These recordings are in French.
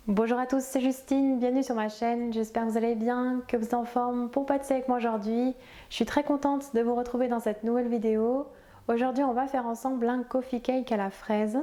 Bonjour à tous, c'est Justine, bienvenue sur ma chaîne, j'espère que vous allez bien, que vous êtes en forme pour pâtisser avec moi aujourd'hui. Je suis très contente de vous retrouver dans cette nouvelle vidéo. Aujourd'hui on va faire ensemble un coffee cake à la fraise.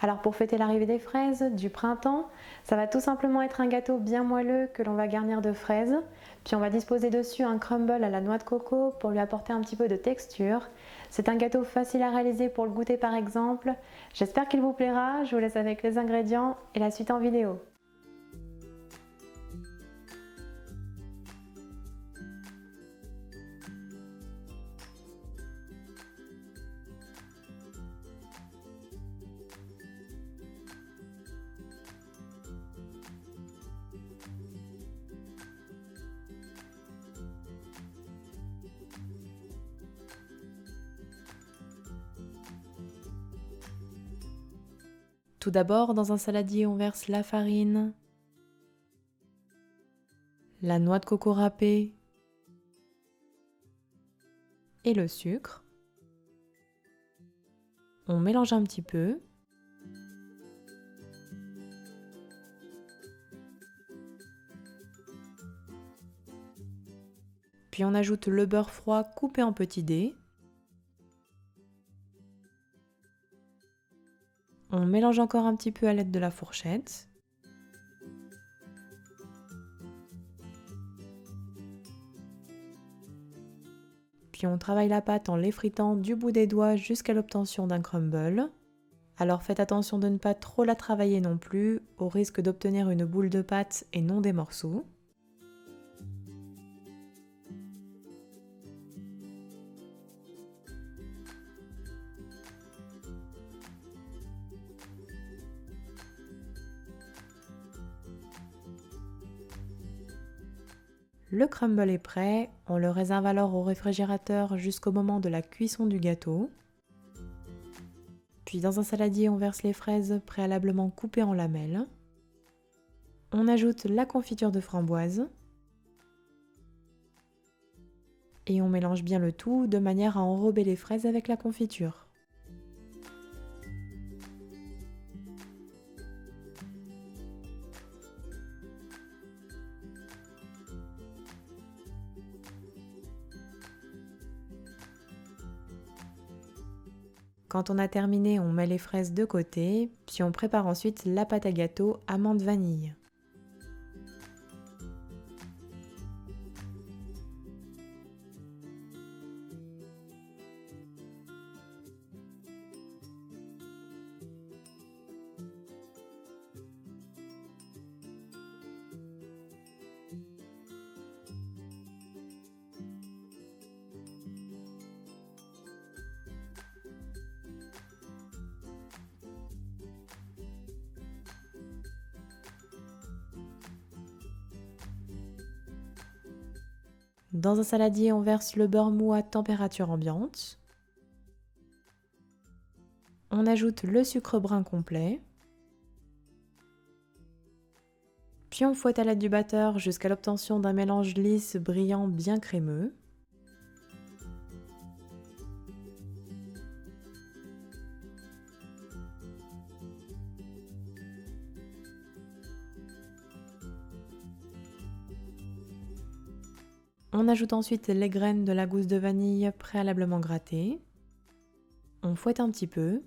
Alors pour fêter l'arrivée des fraises, du printemps, ça va tout simplement être un gâteau bien moelleux que l'on va garnir de fraises. Puis on va disposer dessus un crumble à la noix de coco pour lui apporter un petit peu de texture. C'est un gâteau facile à réaliser pour le goûter par exemple. J'espère qu'il vous plaira, je vous laisse avec les ingrédients et la suite en vidéo. Tout d'abord, dans un saladier, on verse la farine, la noix de coco râpée et le sucre. On mélange un petit peu. Puis on ajoute le beurre froid coupé en petits dés. On mélange encore un petit peu à l'aide de la fourchette. Puis on travaille la pâte en l'effritant du bout des doigts jusqu'à l'obtention d'un crumble. Alors faites attention de ne pas trop la travailler non plus, au risque d'obtenir une boule de pâte et non des morceaux. Le crumble est prêt, on le réserve alors au réfrigérateur jusqu'au moment de la cuisson du gâteau. Puis dans un saladier, on verse les fraises préalablement coupées en lamelles. On ajoute la confiture de framboise. Et on mélange bien le tout de manière à enrober les fraises avec la confiture. Quand on a terminé, on met les fraises de côté, puis on prépare ensuite la pâte à gâteau amande vanille. Dans un saladier, on verse le beurre mou à température ambiante. On ajoute le sucre brun complet. Puis on fouette à l'aide du batteur jusqu'à l'obtention d'un mélange lisse, brillant, bien crémeux. On ajoute ensuite les graines de la gousse de vanille préalablement grattées. On fouette un petit peu.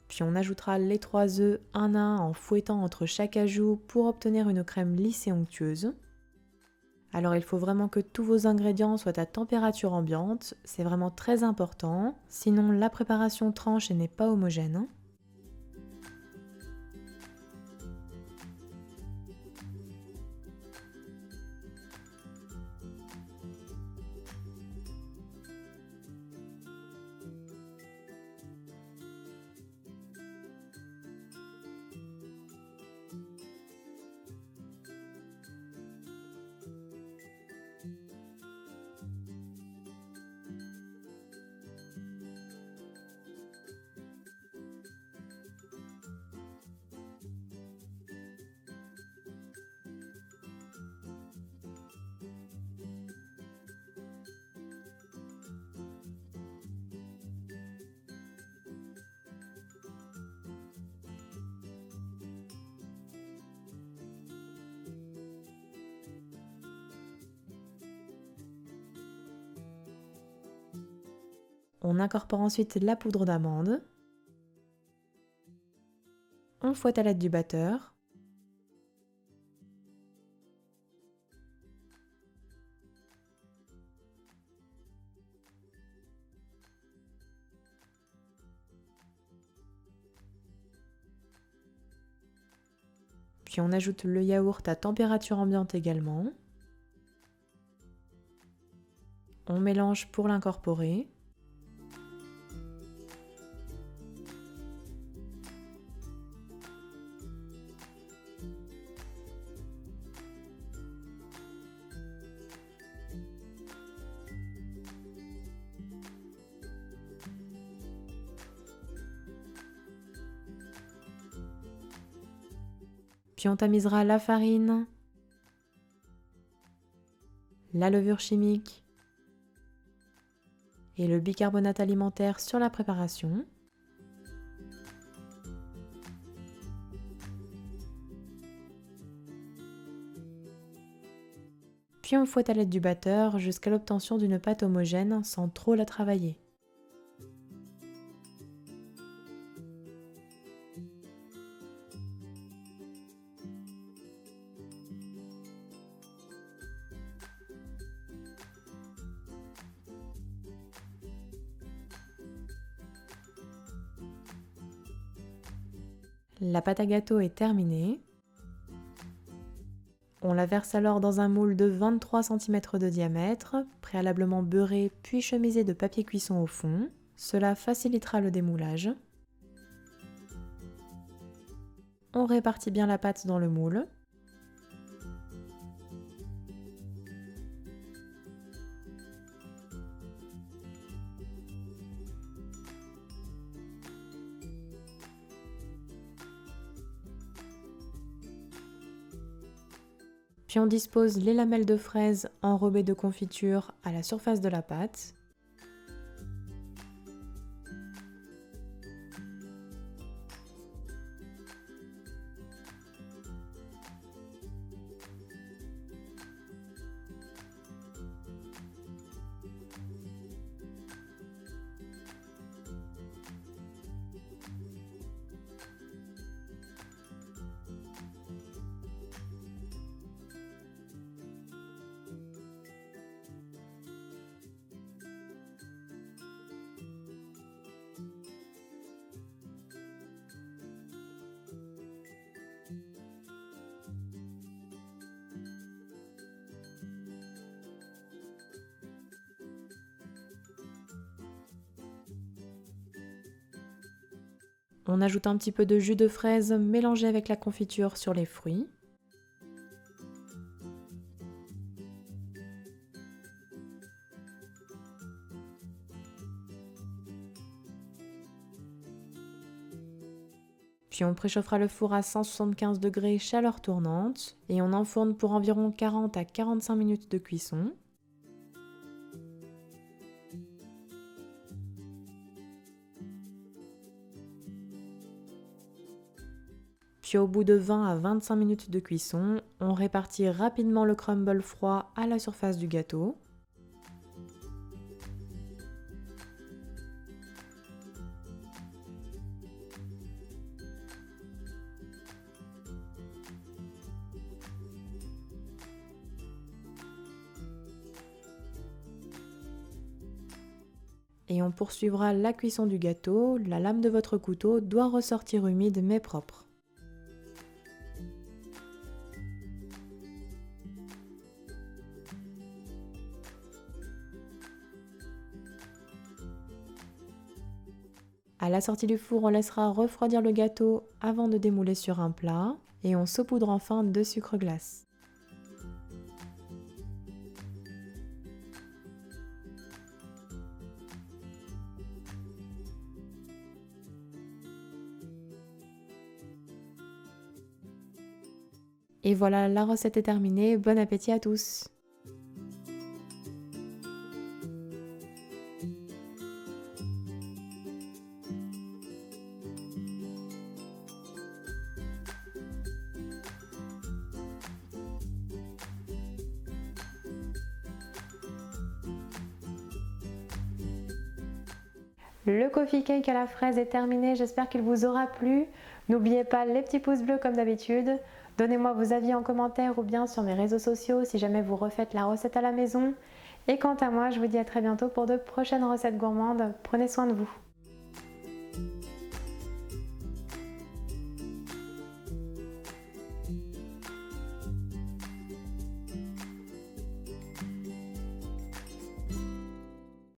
Puis on ajoutera les 3 œufs un à un en fouettant entre chaque ajout pour obtenir une crème lisse et onctueuse. Alors il faut vraiment que tous vos ingrédients soient à température ambiante, c'est vraiment très important, sinon la préparation tranche et n'est pas homogène. On incorpore ensuite la poudre d'amande. On fouette à l'aide du batteur. Puis on ajoute le yaourt à température ambiante également. On mélange pour l'incorporer. Puis on tamisera la farine, la levure chimique et le bicarbonate alimentaire sur la préparation. Puis on fouette à l'aide du batteur jusqu'à l'obtention d'une pâte homogène sans trop la travailler. La pâte à gâteau est terminée. On la verse alors dans un moule de 23 cm de diamètre, préalablement beurré puis chemisé de papier cuisson au fond. Cela facilitera le démoulage. On répartit bien la pâte dans le moule. Puis on dispose les lamelles de fraises enrobées de confiture à la surface de la pâte. On ajoute un petit peu de jus de fraise mélangé avec la confiture sur les fruits. Puis on préchauffera le four à 175 degrés chaleur tournante et on enfourne pour environ 40 à 45 minutes de cuisson. Puis au bout de 20 à 25 minutes de cuisson, on répartit rapidement le crumble froid à la surface du gâteau. Et on poursuivra la cuisson du gâteau. La lame de votre couteau doit ressortir humide mais propre. À la sortie du four, on laissera refroidir le gâteau avant de démouler sur un plat et on saupoudre enfin de sucre glace. Et voilà, la recette est terminée. Bon appétit à tous! Le coffee cake à la fraise est terminé, j'espère qu'il vous aura plu. N'oubliez pas les petits pouces bleus comme d'habitude. Donnez-moi vos avis en commentaire ou bien sur mes réseaux sociaux si jamais vous refaites la recette à la maison. Et quant à moi, je vous dis à très bientôt pour de prochaines recettes gourmandes. Prenez soin de vous.